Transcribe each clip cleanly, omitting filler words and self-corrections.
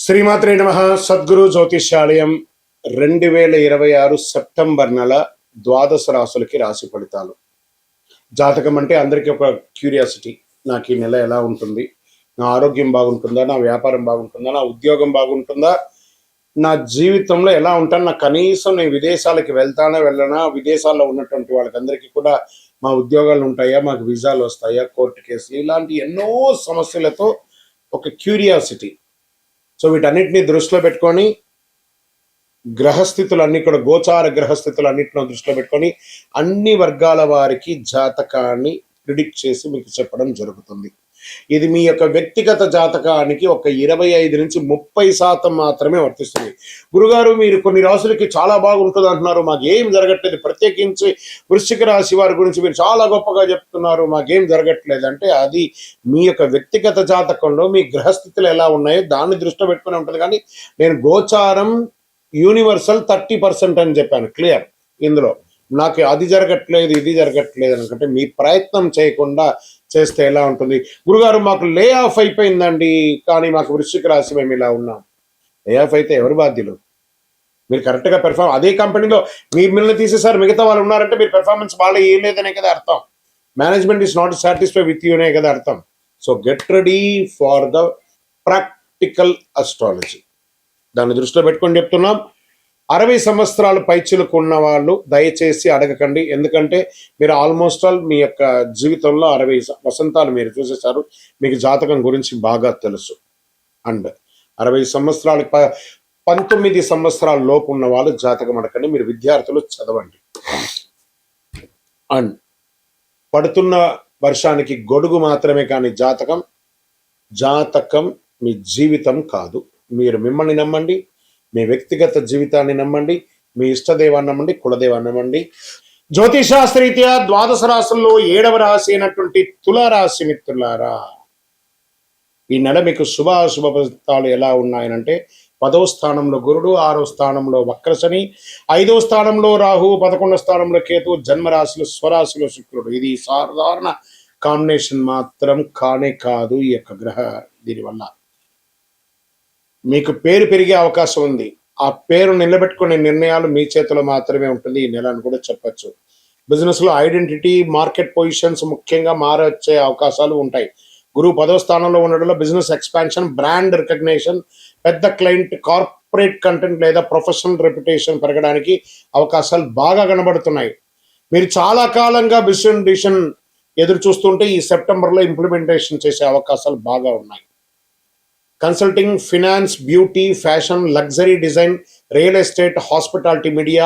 శ్రీమాత్రే నమః. సద్గురు జ్యోతిష్యాలయం 2026 సెప్టెంబర్ నెల ద్వాదశ రాశులకి రాశి ఫలితాలు. జాతకం అంటే అందరికీ ఒక క్యూరియాసిటీ. నాకు ఈ నెల ఎలా ఉంటుంది, నా ఆరోగ్యం బాగుంటుందా, నా వ్యాపారం బాగుంటుందా, నా ఉద్యోగం బాగుంటుందా, నా జీవితంలో ఎలా ఉంటాను, నా కనీసం నేను విదేశాలకి వెళ్తానా వెళ్ళనా, విదేశాల్లో ఉన్నటువంటి వాళ్ళకందరికీ కూడా మా ఉద్యోగాలు ఉంటాయా, మాకు వీసాలు వస్తాయా, కోర్టు కేసులు, ఇలాంటి ఎన్నో సమస్యలతో ఒక క్యూరియాసిటీ. సో వీటన్నిటిని దృష్టిలో పెట్టుకొని గ్రహస్థితులన్నీ కూడా గోచార గ్రహస్థితులన్నింటిలో దృష్టిలో పెట్టుకొని అన్ని వర్గాల వారికి జాతకాన్ని ప్రిడిక్ట్ చేసి మీకు చెప్పడం జరుగుతుంది. ఇది మీ యొక్క వ్యక్తిగత జాతకానికి ఒక 25 నుంచి 30% మాత్రమే వర్తిస్తుంది. గురుగారు, మీరు కొన్ని రాశులకి చాలా బాగుంటుంది అంటున్నారు, మాకేం జరగట్లేదు, ప్రత్యేకించి వృశ్చిక రాశి వారి గురించి మీరు చాలా గొప్పగా చెప్తున్నారు, మాకేం జరగట్లేదు అంటే అది మీ యొక్క వ్యక్తిగత జాతకంలో మీ గ్రహస్థితులు ఎలా ఉన్నాయో దాన్ని దృష్టిలో పెట్టుకుని ఉంటుంది. కానీ నేను గోచారం యూనివర్సల్ 30% అని చెప్పాను, క్లియర్. ఇందులో నాకు అది జరగట్లేదు ఇది జరగట్లేదు అనుకుంటే మీ ప్రయత్నం చేయకుండా చేస్తే ఎలా ఉంటుంది? గురుగారు, మాకు లే ఆఫ్ అయిపోయిందండి, కానీ మాకు వృశ్చిక రాశి మేము ఇలా ఉన్నాం. లే ఆఫ్ అయితే ఎవరు బాధ్యులు? మీరు కరెక్ట్గా అదే కంపెనీలో మిమ్మల్ని తీసేసారు, మిగతా వాళ్ళు ఉన్నారంటే మీరు పెర్ఫార్మెన్స్ వాళ్ళు ఏం లేదనే కదా అర్థం. Management is not satisfy with you అనే కదా అర్థం. So get ready for the practical astrology. దాన్ని దృష్టిలో పెట్టుకొని చెప్తున్నాం. 60 సంవత్సరాలు పైచిలకు ఉన్న వాళ్ళు దయచేసి అడగకండి, ఎందుకంటే మీరు ఆల్మోస్ట్ ఆల్ మీ యొక్క జీవితంలో 60 వసంతాలు మీరు చూసేశారు, మీకు జాతకం గురించి బాగా తెలుసు. అండ్ 60 సంవత్సరాలు 19 సంవత్సరాల లోపు ఉన్న వాళ్ళు జాతకం అడగండి, మీరు విద్యార్థులు చదవండి. అండ్ పడుతున్న వర్షానికి గొడుగు మాత్రమే, కానీ జాతకం మీ జీవితం కాదు. మీరు మిమ్మల్ని నమ్మండి, మీ వ్యక్తిగత జీవితాన్ని నమ్మండి, మీ ఇష్టదేవాన్ని నమ్మండి, కులదేవాన్ని నమ్మండి. జ్యోతిషాస్త్రరీత్యా ద్వాదశ రాశుల్లో 7వ రాశి అయినటువంటి తులారాశి మిత్రులారా, ఈ నెల మీకు శుభాశుభ ఫలితాలు ఎలా ఉన్నాయనంటే 10వ స్థానంలో గురుడు, 6వ స్థానంలో వక్రశని, 5వ స్థానంలో రాహు, 11వ స్థానంలో కేతు, జన్మరాశిలో స్వరాశిలో శుక్రుడు. ఇది సాధారణ కాంబినేషన్ మాత్రం కానే కాదు. ఈ యొక్క గ్రహ దీనివల్ల మీకు పేరు పెరిగే అవకాశం ఉంది. ఆ పేరు నిలబెట్టుకునే నిర్ణయాలు మీ చేతిలో మాత్రమే ఉంటుంది ఈ నెల అని కూడా చెప్పచ్చు. బిజినెస్ లో ఐడెంటిటీ, మార్కెట్ పొజిషన్స్ ముఖ్యంగా మారొచ్చే అవకాశాలు ఉంటాయి. గురువు 10వ స్థానంలో ఉండడంలో బిజినెస్ ఎక్స్పాన్షన్, బ్రాండ్ రికగ్నేషన్, పెద్ద క్లయింట్, కార్పొరేట్ కంటెంట్ లేదా ప్రొఫెషనల్ రెప్యుటేషన్ పెరగడానికి అవకాశాలు బాగా కనబడుతున్నాయి. మీరు చాలా కాలంగా బిజినెస్ డిసిషన్ ఎదురు చూస్తుంటే ఈ సెప్టెంబర్లో ఇంప్లిమెంటేషన్ చేసే అవకాశాలు బాగా ఉన్నాయి. Consulting, finance, beauty, fashion, luxury design, real estate, hospitality, media,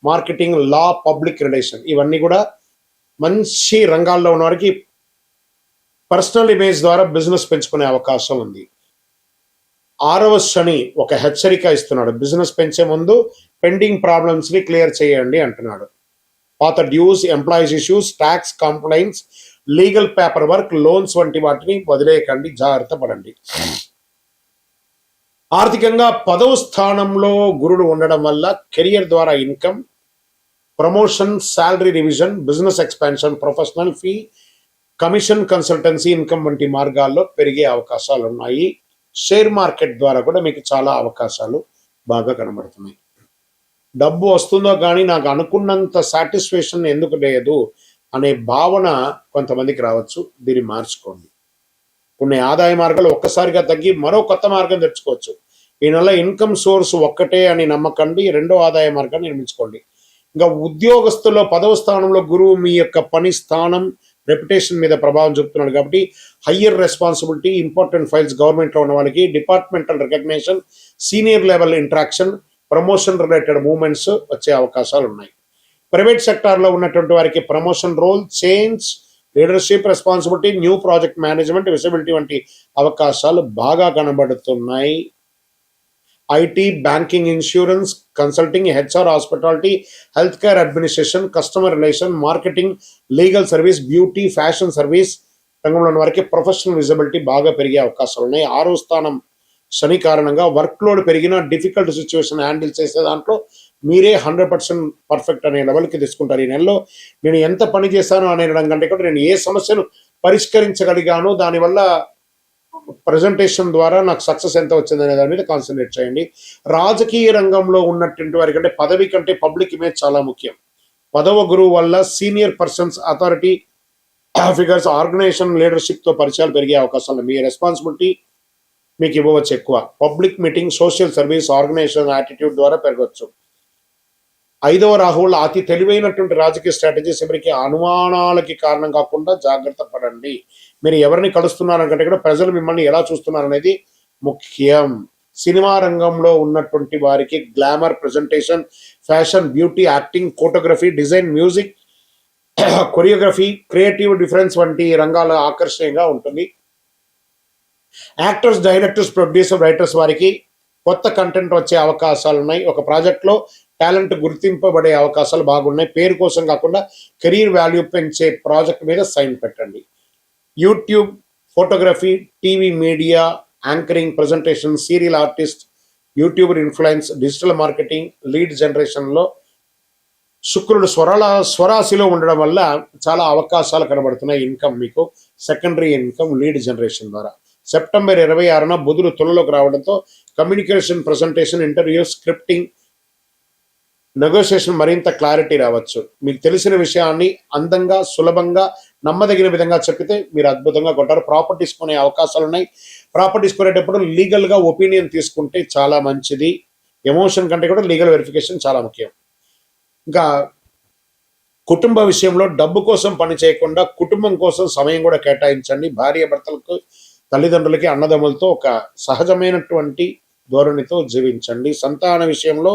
marketing, law, public relation, ఇవన్నీ కూడా మంచి రంగాల్లో ఉన్నవారికి పర్సనల్ ఇమేజ్ ద్వారా బిజినెస్ పెంచుకునే అవకాశం ఉంది. 6వ శని ఒక హెచ్చరిక ఇస్తున్నాడు, బిజినెస్ పెంచే ముందు పెండింగ్ ప్రాబ్లమ్స్ ని క్లియర్ చేయండి అంటున్నాడు. పాత dues, employees issues, tax complaints, legal paper work, loans వంటి వాటిని వదిలేయకండి, జాగ్రత్త పడండి. ఆర్థికంగా 10వ స్థానంలో గురుడు ఉండడం వల్ల కెరియర్ ద్వారా income, promotion, salary revision, business expansion, professional fee, commission, consultancy income వంటి మార్గాల్లో పెరిగే అవకాశాలు ఉన్నాయి. షేర్ మార్కెట్ ద్వారా కూడా మీకు చాలా అవకాశాలు బాగా కనబడుతున్నాయి. డబ్బు వస్తుందో కానీ నాకు అనుకున్నంత సాటిస్ఫాక్షన్ ఎందుకు లేదు అనే భావన కొంతమందికి రావచ్చు. దీన్ని మార్చుకోండి. కొన్ని ఆదాయ మార్గాలు ఒక్కసారిగా తగ్గి మరో కొత్త మార్గం తెచ్చుకోవచ్చు. ఈ నెల ఇన్కమ్ సోర్స్ ఒక్కటే అని నమ్మకండి, రెండో ఆదాయ మార్గాన్ని నిర్మించుకోండి. ఇంకా ఉద్యోగస్తుల్లో 10వ స్థానంలో గురువు మీ యొక్క పని స్థానం, రెప్యుటేషన్ మీద ప్రభావం చూపుతున్నాడు కాబట్టి హయ్యర్ రెస్పాన్సిబిలిటీ, ఇంపార్టెంట్ ఫైల్స్ గవర్నమెంట్లో ఉన్న వాళ్ళకి, departmental recognition, senior level interaction, promotion related movements వచ్చే అవకాశాలు ఉన్నాయి. ప్రైవేట్ సెక్టార్లో ఉన్నటువంటి వారికి promotion, role change, leadership responsibility, new project management, visibility వంటి అవకాశాలు బాగా కనబడుతున్నాయి. IT, banking, insurance, consulting, HR, hospitality, health care administration, customer relation, marketing, legal service, beauty, fashion service రంగంలో ఉన్న వారికి ప్రొఫెషనల్ విజిబిలిటీ బాగా పెరిగే అవకాశాలు ఉన్నాయి. 6వ స్థానం శని కారణంగా వర్క్ లోడ్ పెరిగిన డిఫికల్ట్ సిచ్యువేషన్ హ్యాండిల్ చేసే దాంట్లో మీరే 100% పర్ఫెక్ట్ అనే లెవెల్కి తీసుకుంటారు. ఈ నెలలో నేను ఎంత పని చేశాను అనే కంటే కూడా నేను ఏ సమస్యను పరిష్కరించగలిగాను, దానివల్ల ప్రజెంటేషన్ ద్వారా నాకు సక్సెస్ ఎంత వచ్చింది అనే దాని మీద కాన్సన్ట్రేట్ చేయండి. రాజకీయ రంగంలో ఉన్నటువంటి వారి కంటే పదవి కంటే పబ్లిక్ ఇమేజ్ చాలా ముఖ్యం. పదవ గురువు వల్ల senior persons, authority figures, organisation leadership తో పరిచయాలు పెరిగే అవకాశాలు. మీ రెస్పాన్సిబిలిటీ మీకు ఇవ్వవచ్చు ఎక్కువ. Public meeting, social service, organisation attitude ద్వారా పెరగవచ్చు. 5వ రాహువుల అతి తెలివైనటువంటి రాజకీయ స్ట్రాటజీస్ ఎవరికి అనుమానాలకి కారణం కాకుండా జాగ్రత్త పడండి. మీరు ఎవరిని కలుస్తున్నారంటే కూడా ప్రజలు మిమ్మల్ని ఎలా చూస్తున్నారనేది ముఖ్యం. సినిమా రంగంలో ఉన్నటువంటి వారికి glamour, presentation, fashion, beauty, acting, photography, design, music, choreography, creative difference వంటి రంగాల ఆకర్షణీయంగా ఉంటుంది. యాక్టర్స్, డైరెక్టర్స్, ప్రొడ్యూసర్, రైటర్స్ వారికి కొత్త కంటెంట్ వచ్చే అవకాశాలు ఉన్నాయి. ఒక ప్రాజెక్ట్లో టాలెంట్ గుర్తింపబడే అవకాశాలు బాగున్నాయి. పేరు కోసం కాకుండా కెరీర్ వాల్యూ పెంచే ప్రాజెక్ట్ మీద సైన్ పెట్టండి. YouTube, photography, TV, media, anchoring, presentation, serial artist, YouTuber influence, digital marketing, lead జనరేషన్లో శుక్రుడు స్వరాశిలో ఉండడం వల్ల చాలా అవకాశాలు కనబడుతున్నాయి. ఇన్కమ్ మీకు సెకండరీ ఇన్కమ్ లీడ్ జనరేషన్ ద్వారా. సెప్టెంబర్ 26న బుధుడు తులలోకి రావడంతో communication, presentation, interview, scripting, negotiation మరింత క్లారిటీ రావచ్చు. మీకు తెలిసిన విషయాన్ని అందంగా, సులభంగా, నమ్మదగిన విధంగా చెప్పితే మీరు అద్భుతంగా కొంటారు. ప్రాపర్టీస్ కొనే అవకాశాలు ఉన్నాయి. ప్రాపర్టీస్ కొనేటప్పుడు లీగల్గా ఒపీనియన్ తీసుకుంటే చాలా మంచిది. ఎమోషన్ కంటే కూడా లీగల్ వెరిఫికేషన్ చాలా ముఖ్యం. ఇంకా కుటుంబ విషయంలో డబ్బు కోసం పని చేయకుండా కుటుంబం కోసం సమయం కూడా కేటాయించండి. భార్య భర్తలకు, తల్లిదండ్రులకి, అన్నదమ్ములతో ఒక సహజమైనటువంటి ధోరణితో జీవించండి. సంతాన విషయంలో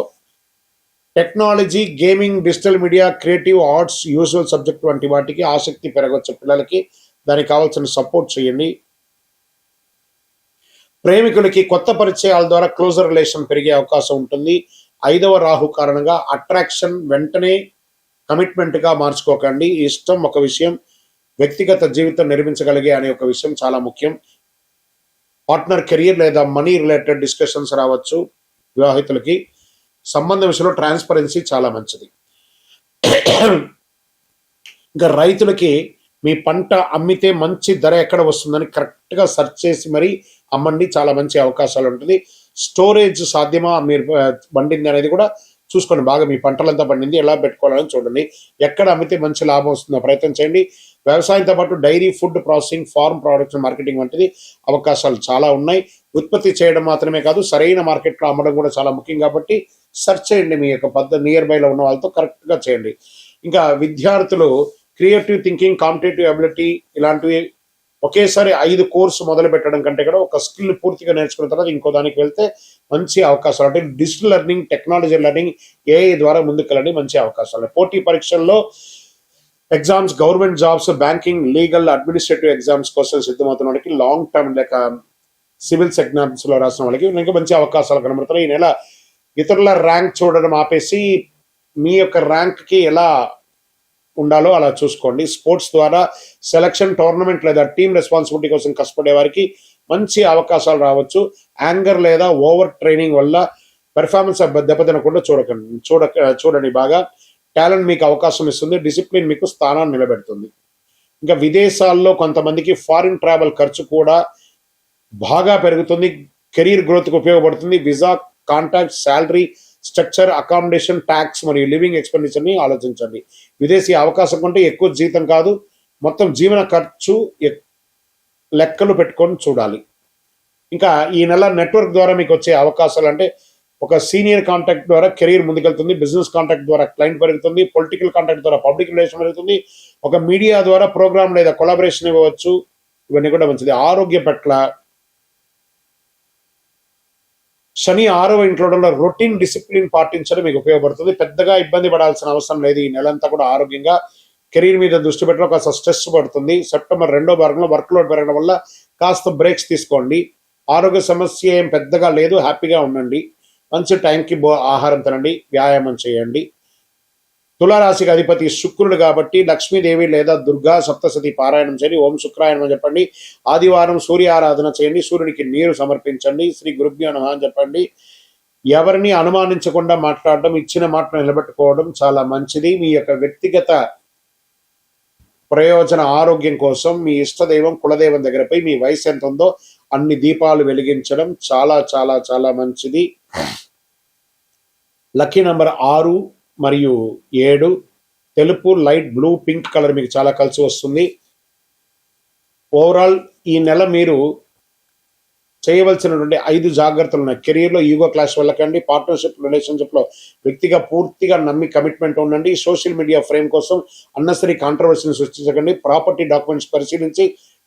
technology, gaming, digital media, creative arts, usual subject వంటి వాటికి ఆసక్తి పెరగవచ్చు. పిల్లలకి దానికి కావాల్సిన సపోర్ట్ చేయండి. ప్రేమికులకి కొత్త పరిచయాల ద్వారా క్లోజర్ రిలేషన్ పెరిగే అవకాశం ఉంటుంది. 5వ రాహు కారణంగా అట్రాక్షన్ వెంటనే కమిట్మెంట్గా మార్చుకోకండి. ఇష్టం ఒక విషయం, వ్యక్తిగత జీవితం నిర్మించగలిగే అనే ఒక విషయం చాలా ముఖ్యం. పార్ట్నర్, కెరియర్ లేదా మనీ రిలేటెడ్ డిస్కషన్స్ రావచ్చు. వివాహితులకి సంబంధం విషయంలో ట్రాన్స్పరెన్సీ చాలా మంచిది. ఇంకా రైతులకి మీ పంట అమ్మితే మంచి ధర ఎక్కడ వస్తుందని కరెక్ట్గా సెర్చ్ చేసి మరీ అమ్మండి. చాలా మంచి అవకాశాలు ఉంటుంది. స్టోరేజ్ సాధ్యమా, మీరు పండింది అనేది కూడా చూసుకోండి. బాగా మీ పంటలంతా పండింది ఎలా పెట్టుకోవాలని చూడండి. ఎక్కడ అమ్మితే మంచి లాభం వస్తుందో ప్రయత్నం చేయండి. వ్యవసాయంతో పాటు dairy, food processing, farm products marketing వంటిది అవకాశాలు చాలా ఉన్నాయి. ఉత్పత్తి చేయడం మాత్రమే కాదు, సరైన మార్కెట్లో అమ్మడం కూడా చాలా ముఖ్యం. కాబట్టి సెర్చ్ చేయండి. మీ యొక్క నియర్ బైలో ఉన్న వాళ్ళతో కరెక్ట్గా చేయండి. ఇంకా విద్యార్థులు క్రియేటివ్ థింకింగ్, కాంపిటేటివ్ అబిలిటీ ఇలాంటివి ఒకేసారి 5 కోర్సు మొదలు పెట్టడం కంటే కూడా ఒక స్కిల్ పూర్తిగా నేర్చుకున్న తర్వాత ఇంకో దానికి వెళ్తే మంచి అవకాశాలు. అంటే digital learning, technology learning, AI ద్వారా ముందుకెళ్ళండి. మంచి అవకాశాలు. పోటీ పరీక్షల్లో exams, government jobs, banking, legal, administrative exams కోసం సిద్ధమవుతున్న వాళ్ళకి, లాంగ్ టర్మ్ లేక సివిల్స్ ఎగ్జామ్స్ లో రాసిన వాళ్ళకి ఇంకా మంచి అవకాశాలు కనబడుతున్నాయి. ఈ నెల ఇతరుల ర్యాంక్ చూడడం ఆపేసి మీ యొక్క ర్యాంక్కి ఎలా ఉండాలో అలా చూసుకోండి. స్పోర్ట్స్ ద్వారా సెలక్షన్, టోర్నమెంట్ లేదా టీమ్ రెస్పాన్సిబిలిటీ కోసం కష్టపడే వారికి మంచి అవకాశాలు రావచ్చు. యాంగర్ లేదా ఓవర్ ట్రైనింగ్ వల్ల పెర్ఫార్మెన్స్ దెబ్బతినకుండా చూడండి. బాగా టాలెంట్ మీకు అవకాశం ఇస్తుంది. డిసిప్లిన్ మీకు స్థానాన్ని నిలబెడుతుంది. ఇంకా విదేశాల్లో కొంతమందికి ఫారిన్ ట్రావెల్ ఖర్చు కూడా బాగా పెరుగుతుంది. కెరీర్ గ్రోత్కి ఉపయోగపడుతుంది. Visa, contact, salary structure, accommodation, tax మరియు లివింగ్ ఎక్స్పెండిచర్ని ఆలోచించండి. విదేశీ అవకాశం కంటే ఎక్కువ జీతం కాదు, మొత్తం జీవన ఖర్చు లెక్కలు పెట్టుకొని చూడాలి. ఇంకా ఈ నెల నెట్వర్క్ ద్వారా మీకు వచ్చే అవకాశాలు అంటే ఒక సీనియర్ కాంటాక్ట్ ద్వారా కెరీర్ ముందుకెళ్తుంది. బిజినెస్ కాంటాక్ట్ ద్వారా క్లయింట్ పెరుగుతుంది. పొలిటికల్ కాంటాక్ట్ ద్వారా పబ్లిక్ రిలేషన్ పెరుగుతుంది. ఒక మీడియా ద్వారా ప్రోగ్రామ్ లేదా కొలాబరేషన్ ఇవ్వవచ్చు. ఇవన్నీ కూడా మంచిది. ఆరోగ్య పట్ల శని 6వ ఇంట్లో రొటీన్ డిసిప్లిన్ పాటించడం మీకు ఉపయోగపడుతుంది. పెద్దగా ఇబ్బంది పడాల్సిన అవసరం లేదు. ఈ నెలంతా కూడా ఆరోగ్యంగా కెరీర్ మీద దృష్టి పెట్టడం కాస్త స్ట్రెస్ పడుతుంది. సెప్టెంబర్ 2వ వారంలో వర్క్ లోడ్ పెరగడం వల్ల కాస్త బ్రేక్స్ తీసుకోండి. ఆరోగ్య సమస్య ఏం పెద్దగా లేదు. హ్యాపీగా ఉండండి. మంచి టైంకి ఆహారం తినండి, వ్యాయామం చేయండి. తులారాశికి అధిపతి శుక్రుడు కాబట్టి లక్ష్మీదేవి లేదా దుర్గా సప్తశతి పారాయణం చేయండి. ఓం శుక్రాయణం చెప్పండి. ఆదివారం సూర్య ఆరాధన చేయండి. సూర్యుడికి నీరు సమర్పించండి. శ్రీ గురుభ్యో నమః అని చెప్పండి. ఎవరిని అనుమానించకుండా మాట్లాడడం, ఇచ్చిన మాటను నిలబెట్టుకోవడం చాలా మంచిది. మీ యొక్క వ్యక్తిగత ప్రయోజన ఆరోగ్యం కోసం మీ ఇష్టదైవం, కులదైవం దగ్గరపై మీ వయసు ఎంత ఉందో అన్ని దీపాలు వెలిగించడం చాలా చాలా చాలా మంచిది. లక్కీ నంబర్ 6 మరియు 7, తెలుపు, లైట్ బ్లూ, పింక్ కలర్ మీకు చాలా కలిసి వస్తుంది. ఓవరాల్ ఈ నెల మీరు చేయవలసినటువంటి 5 జాగ్రత్తలు ఉన్నాయి. కెరీర్లో ఈగో క్లాష్ వెళ్ళకండి. పార్ట్నర్షిప్ రిలేషన్షిప్లో వ్యక్తిగా పూర్తిగా నమ్మి కమిట్మెంట్ ఉండండి. సోషల్ మీడియా ఫ్రేమ్ కోసం అన్నెసరీ కాంట్రవర్సీని సృష్టించకండి. ప్రాపర్టీ డాక్యుమెంట్స్ పరిశీలించి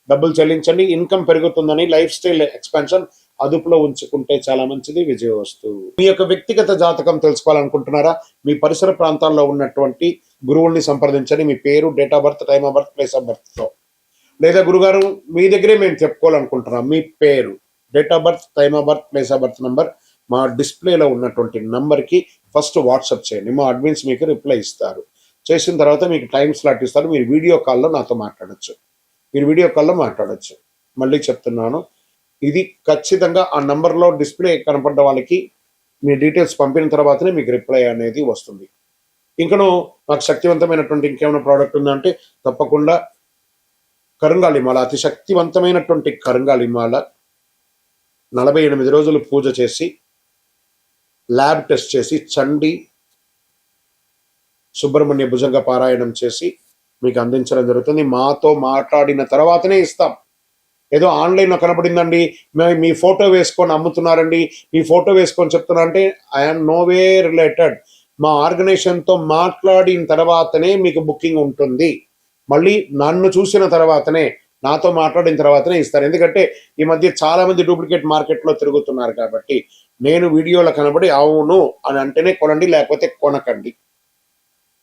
డబ్బులు చెల్లించండి. ఇన్కమ్ పెరుగుతుందని లైఫ్ స్టైల్ ఎక్స్పాన్షన్ అదుపులో ఉంచుకుంటే చాలా మంచిది. విజయవస్తు. మీ యొక్క వ్యక్తిగత జాతకం తెలుసుకోవాలనుకుంటున్నారా? మీ పరిసర ప్రాంతాల్లో ఉన్నటువంటి గురువుల్ని సంప్రదించండి. మీ పేరు, date of birth, time of birth, place of బర్త్తో. లేదా గురుగారు మీ దగ్గరే మేము చెప్పుకోవాలనుకుంటున్నాం, మీ పేరు, date of birth, time of birth, place of birth number మా డిస్ప్లేలో ఉన్నటువంటి నంబర్కి ఫస్ట్ వాట్సాప్ చేయండి. మా అడ్మిన్స్ మీకు రిప్లై ఇస్తారు. చేసిన తర్వాత మీకు టైం స్లాట్ ఇస్తారు. మీరు వీడియో కాల్లో నాతో మాట్లాడచ్చు. మళ్ళీ చెప్తున్నాను, ఇది ఖచ్చితంగా ఆ నంబర్లో డిస్ప్లే కనపడ్డ వాళ్ళకి మీ డీటెయిల్స్ పంపిన తర్వాతనే మీకు రిప్లై అనేది వస్తుంది. ఇంకను నాకు శక్తివంతమైనటువంటి ఇంకేమైనా ప్రోడక్ట్ ఉందంటే తప్పకుండా కరుంగాలిమాల, అతి శక్తివంతమైనటువంటి కరుంగాలిమాల 48 రోజులు పూజ చేసి ల్యాబ్ టెస్ట్ చేసి చండి సుబ్రహ్మణ్య భుజంగ పారాయణం చేసి మీకు అందించడం జరుగుతుంది. మాతో మాట్లాడిన తర్వాతనే ఇస్తాం. ఏదో ఆన్లైన్లో కనపడిందండి, మీ ఫోటో వేసుకొని అమ్ముతున్నారండి, మీ ఫోటో వేసుకొని చెప్తున్నా అంటే ఐఎమ్ నోవే రిలేటెడ్. మా ఆర్గనైజేషన్తో మాట్లాడిన తర్వాతనే మీకు బుకింగ్ ఉంటుంది. మళ్ళీ నన్ను చూసిన తర్వాతనే, నాతో మాట్లాడిన తర్వాతనే ఇస్తాను. ఎందుకంటే ఈ మధ్య చాలా మంది డూప్లికేట్ మార్కెట్లో తిరుగుతున్నారు కాబట్టి నేను వీడియోలో కనబడి అవును అని అంటేనే కొనండి, లేకపోతే కొనకండి.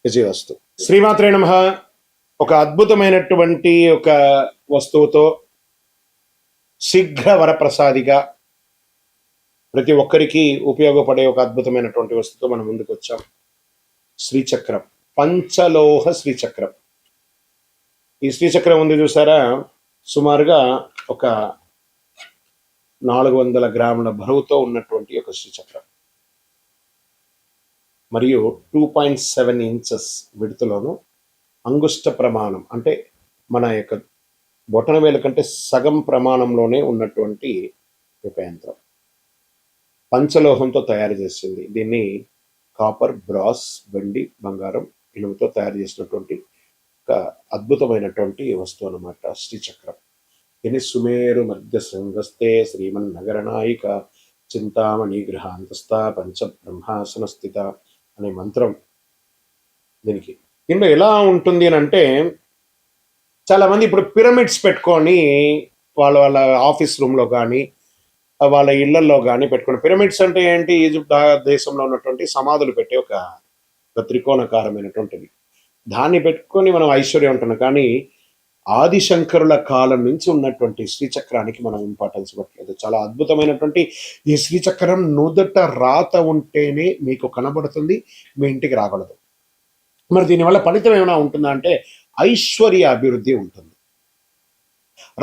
విజయవస్తు. శ్రీమాత్రే నమః. ఒక అద్భుతమైనటువంటి ఒక వస్తువుతో శీఘ్ర వరప్రసాదిగా ప్రతి ఒక్కరికి ఉపయోగపడే ఒక అద్భుతమైనటువంటి వస్తువుతో మనం ముందుకు వచ్చాం. శ్రీచక్రం, పంచలోహ శ్రీచక్రం. ఈ శ్రీచక్రం ఉంది చూసారా, సుమారుగా ఒక 400 గ్రాముల బరువుతో ఉన్నటువంటి ఒక శ్రీచక్రం మరియు 2.7 ఇంచెస్ విడుతులోను అంగుష్ట ప్రమాణం అంటే మన యొక్క బొటన వేలు కంటే సగం ప్రమాణంలోనే ఉన్నటువంటి ఒక యంత్రం. పంచలోహంతో తయారు చేసింది. దీన్ని కాపర్, బ్రాస్, వెండి, బంగారం, ఇనుముతో తయారు చేసినటువంటి ఒక అద్భుతమైనటువంటి వస్తువు అన్నమాట శ్రీచక్రం. దీన్ని సుమేరు మధ్య శృంగస్తే శ్రీమన్ నగరనాయిక చింతామణి గృహాంతస్థ పంచ బ్రహ్మాసన స్థిత అనే మంత్రం దీనికి. దీంట్లో ఎలా ఉంటుంది అని అంటే, చాలా మంది ఇప్పుడు పిరమిడ్స్ పెట్టుకొని వాళ్ళ ఆఫీస్ రూమ్లో కానీ వాళ్ళ ఇళ్లలో కానీ పెట్టుకుని. పిరమిడ్స్ అంటే ఏంటి? ఈజిప్ట్ దేశంలో ఉన్నటువంటి సమాధులు పెట్టి ఒక త్రికోణకారమైనటువంటిది. దాన్ని పెట్టుకొని మనం ఐశ్వర్యం ఉంటున్నాం. కానీ ఆదిశంకరుల కాలం నుంచి ఉన్నటువంటి శ్రీచక్రానికి మనం ఇంపార్టెన్స్ ఇవ్వట్లేదు. చాలా అద్భుతమైనటువంటి ఈ శ్రీచక్రం నుదుట రాత ఉంటేనే మీకు కనబడుతుంది, మీ ఇంటికి రాగలదు. మరి దీనివల్ల ఫలితం ఏమైనా ఉంటుందా అంటే ఐశ్వర్య అభివృద్ధి ఉంటుంది,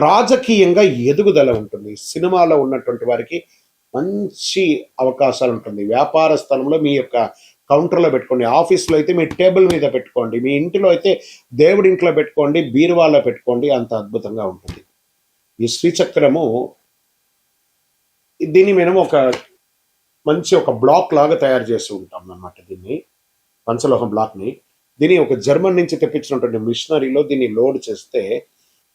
రాజకీయంగా ఎదుగుదల ఉంటుంది, సినిమాలో ఉన్నటువంటి వారికి మంచి అవకాశాలు ఉంటుంది, వ్యాపార స్థలంలో మీ యొక్క కౌంటర్లో పెట్టుకోండి, ఆఫీస్లో అయితే మీ టేబుల్ మీద పెట్టుకోండి, మీ ఇంటిలో అయితే దేవుడి ఇంట్లో పెట్టుకోండి, బీరువాలో పెట్టుకోండి. అంత అద్భుతంగా ఉంటుంది ఈ శ్రీచక్రము. దీన్ని మేము ఒక మంచి ఒక బ్లాక్ లాగా తయారు చేసి ఉంటాం అన్నమాట. దీన్ని పంచలోహం బ్లాక్ని దీన్ని ఒక జర్మన్ నుంచి తెప్పించినటువంటి మిషనరీలో దీన్ని లోడ్ చేస్తే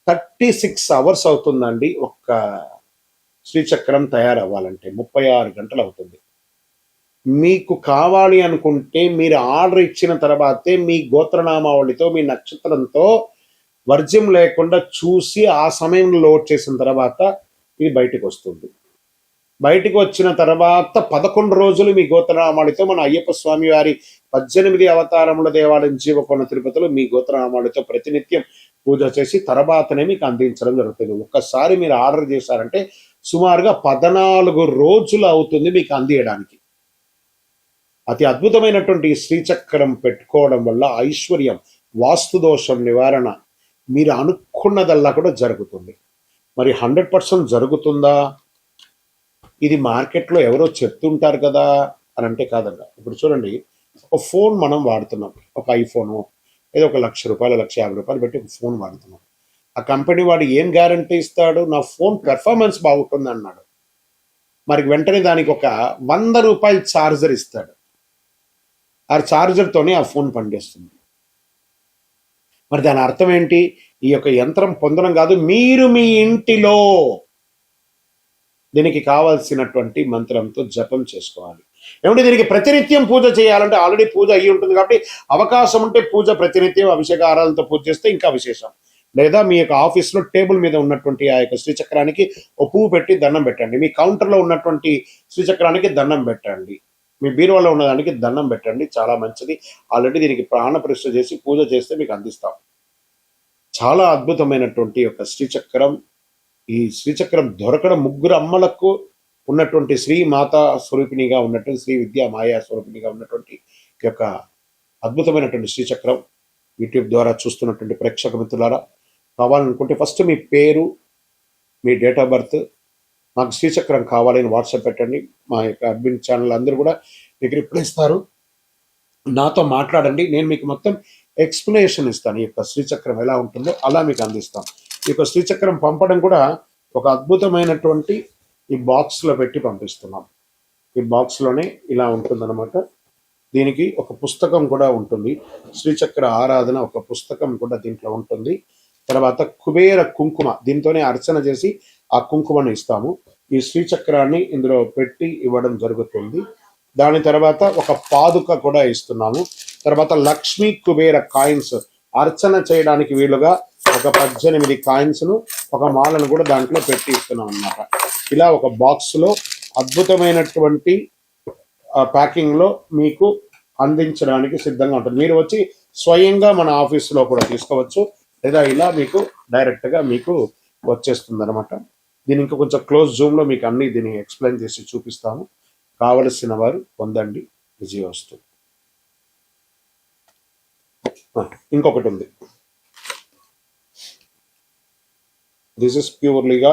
36 అవర్స్ అవుతుందండి. ఒక్క శ్రీచక్రం తయారవ్వాలంటే 36 గంటలు అవుతుంది. మీకు కావాలి అనుకుంటే మీరు ఆర్డర్ ఇచ్చిన తర్వాతే మీ గోత్రనామావళితో మీ నక్షత్రంతో వర్జ్యం లేకుండా చూసి ఆ సమయంలో లోడ్ చేసిన తర్వాత ఇది బయటకు వస్తుంది. బయటకు వచ్చిన తర్వాత 11 రోజులు మీ గోత్రనామావళితో మన అయ్యప్ప స్వామి వారి 18 అవతారముల దేవాలయం జీవకొండ తిరుపతిలో మీ గోత్రనామావళితో ప్రతినిత్యం పూజ చేసి తర్వాతనే మీకు అందించడం జరుగుతుంది. ఒక్కసారి మీరు ఆర్డర్ చేశారంటే సుమారుగా 14 రోజులు అవుతుంది మీకు అందియడానికి. అతి అద్భుతమైనటువంటి శ్రీచక్రం పెట్టుకోవడం వల్ల ఐశ్వర్యం, వాస్తు దోషం నివారణ, మీరు అనుకున్నదల్లా కూడా జరుగుతుంది. మరి 100% జరుగుతుందా? ఇది మార్కెట్లో ఎవరో చెప్తుంటారు కదా అని అంటే కాదండి. ఇప్పుడు చూడండి, ఒక ఫోన్ మనం వాడుతున్నాం, ఒక ఐఫోను ఏదో 1,00,000 రూపాయలు 1,50,000 పెట్టి ఒక ఫోన్ వాడుతున్నాం. ఆ కంపెనీ వాడు ఏం గ్యారంటీ ఇస్తాడు? నా ఫోన్ పెర్ఫార్మెన్స్ బాగుంటుంది అన్నాడు. మరి వెంటనే దానికి ఒక 100 రూపాయలు ఛార్జర్ ఇస్తాడు. ఆ ఛార్జర్తోనే ఆ ఫోన్ పనిచేస్తుంది. మరి దాని అర్థం ఏంటి? ఈ యొక్క యంత్రం పొందడం కాదు, మీరు మీ ఇంటిలో దీనికి కావాల్సినటువంటి మంత్రంతో జపం చేసుకోవాలి. ఏమంటే దీనికి ప్రతినిత్యం పూజ చేయాలంటే ఆల్రెడీ పూజ అయ్యి ఉంటుంది కాబట్టి అవకాశం ఉంటే పూజ ప్రతినిత్యం అభిషేక ఆరాధనతో పూజ చేస్తే ఇంకా విశేషం. లేదా మీ యొక్క ఆఫీస్లో టేబుల్ మీద ఉన్నటువంటి ఆ యొక్క శ్రీచక్రానికి ఒక పువ్వు పెట్టి దండం పెట్టండి. మీ కౌంటర్లో ఉన్నటువంటి శ్రీచక్రానికి దండం పెట్టండి. మీ బీరువాలో ఉన్నదానికి దండం పెట్టండి. చాలా మంచిది. ఆల్రెడీ దీనికి ప్రాణ ప్రతిష్ఠ చేసి పూజ చేస్తే మీకు అందిస్తాం. చాలా అద్భుతమైనటువంటి యొక్క శ్రీచక్రం. ఈ శ్రీచక్రం దొరకడం ముగ్గురు అమ్మలకు ఉన్నటువంటి శ్రీ మాతా స్వరూపిణిగా ఉన్నటువంటి శ్రీ విద్యా మాయా స్వరూపిణిగా ఉన్నటువంటి యొక్క అద్భుతమైనటువంటి శ్రీచక్రం యూట్యూబ్ ద్వారా చూస్తున్నటువంటి ప్రేక్షక మిత్రులారా, కావాలనుకుంటే ఫస్ట్ మీ పేరు, మీ డేట్ ఆఫ్ బర్త్, మాకు శ్రీచక్రం కావాలని వాట్సాప్ పెట్టండి. మా యొక్క అడ్మిన్ ఛానల్ అందరూ కూడా మీకు రిప్లై ఇస్తారు. నాతో మాట్లాడండి. నేను మీకు మొత్తం ఎక్స్ప్లెనేషన్ ఇస్తాను. ఈ యొక్క శ్రీచక్రం ఎలా ఉంటుందో అలా మీకు అందిస్తాం. ఈ యొక్క శ్రీచక్రం పంపడం కూడా ఒక అద్భుతమైనటువంటి ఈ బాక్స్లో పెట్టి పంపిస్తున్నాం. ఈ బాక్స్లోనే ఇలా ఉంటుందన్నమాట. దీనికి ఒక పుస్తకం కూడా ఉంటుంది. శ్రీచక్ర ఆరాధన ఒక పుస్తకం కూడా దీంట్లో ఉంటుంది. తర్వాత కుబేర కుంకుమ, దీంతోనే అర్చన చేసి ఆ కుంకుమను ఇస్తాము. ఈ శ్రీచక్రాన్ని ఇందులో పెట్టి ఇవ్వడం జరుగుతుంది. దాని తర్వాత ఒక పాదుక కూడా ఇస్తున్నాము. తర్వాత లక్ష్మీ కుబేర కాయిన్స్ అర్చన చేయడానికి వీలుగా ఒక 18 కాయిన్స్ను ఒక మాలను కూడా దాంట్లో పెట్టి ఇస్తున్నాం అన్నమాట. ఇలా ఒక బాక్స్లో అద్భుతమైనటువంటి ప్యాకింగ్లో మీకు అందించడానికి సిద్ధంగా ఉంటుంది. మీరు వచ్చి స్వయంగా మన ఆఫీసులో కూడా తీసుకోవచ్చు, లేదా ఇలా మీకు డైరెక్ట్గా మీకు వచ్చేస్తుంది అనమాట. దీని ఇంకా కొంచెం క్లోజ్ జూమ్లో మీకు అన్ని దీన్ని ఎక్స్ప్లెయిన్ చేసి చూపిస్తాము. కావలసిన వారు పొందండి. విజయవస్తు. ఇంకొకటి ఉంది. దిస్ ఇస్ ప్యూర్లీగా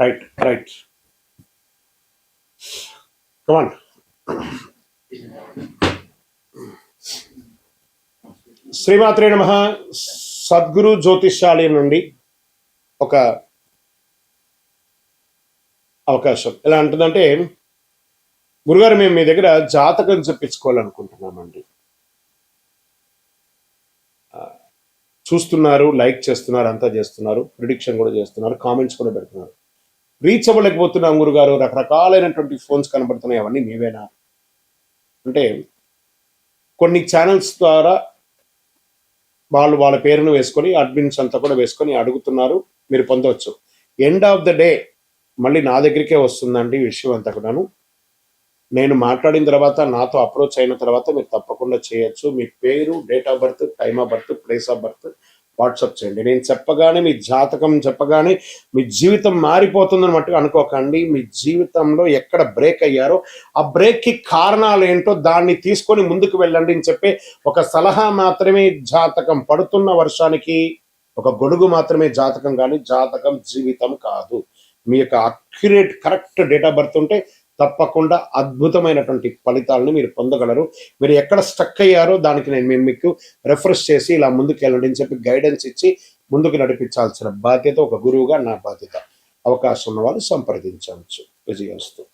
రైట్ కమాన్. శ్రీమాత్రే నమః. సద్గురు జ్యోతిష్యాలయం నుండి ఒక అవకాశం. ఎలా ఉంటుందంటే, గురుగారు మేము మీ దగ్గర జాతకం చెప్పించుకోవాలనుకుంటున్నామండి. చూస్తున్నారు, లైక్ చేస్తున్నారు, అంతా చేస్తున్నారు, ప్రిడిక్షన్ కూడా చేస్తున్నారు, కామెంట్స్ కూడా పెడుతున్నారు. రీచ్ అవ్వలేకపోతున్నాం గురుగారు, రకరకాలైనటువంటి ఫోన్స్ కనబడుతున్నాయి, అవన్నీ మీవేనా అంటే, కొన్ని ఛానల్స్ ద్వారా వాళ్ళు వాళ్ళ పేరును వేసుకొని అడ్మిన్స్ అంతా కూడా వేసుకొని అడుగుతున్నారు. మీరు పొందవచ్చు. ఎండ్ ఆఫ్ ద డే మళ్ళీ నా దగ్గరికే వస్తుందండి విషయం అంతా కూడాను. నేను మాట్లాడిన తర్వాత, నాతో అప్రోచ్ అయిన తర్వాత మీరు తప్పకుండా చేయొచ్చు. మీ పేరు, date of birth, time of birth, place of birth WhatsApp చేయండి. నేను చెప్పగానే, మీ జాతకం చెప్పగానే మీ జీవితం మారిపోతుందని మట్టుగా అనుకోకండి. మీ జీవితంలో ఎక్కడ బ్రేక్ అయ్యారో ఆ బ్రేక్కి కారణాలు ఏంటో దాన్ని తీసుకొని ముందుకు వెళ్ళండి అని చెప్పే ఒక సలహా మాత్రమే జాతకం. పడుతున్న వర్షానికి ఒక గొడుగు మాత్రమే జాతకం, కానీ జాతకం జీవితం కాదు. మీ యొక్క accurate correct date of birth ఉంటే తప్పకుండా అద్భుతమైనటువంటి ఫలితాలను మీరు పొందగలరు. మీరు ఎక్కడ స్టక్ అయ్యారో దానికి నేను మీకు రెఫరెన్స్ చేసి ఇలా ముందుకు వెళ్ళండి అని చెప్పి గైడెన్స్ ఇచ్చి ముందుకు నడిపించాల్సిన బాధ్యత ఒక గురువుగా నా బాధ్యత. అవకాశం ఉన్న వాళ్ళు సంప్రదించవచ్చు. విజయవస్తు.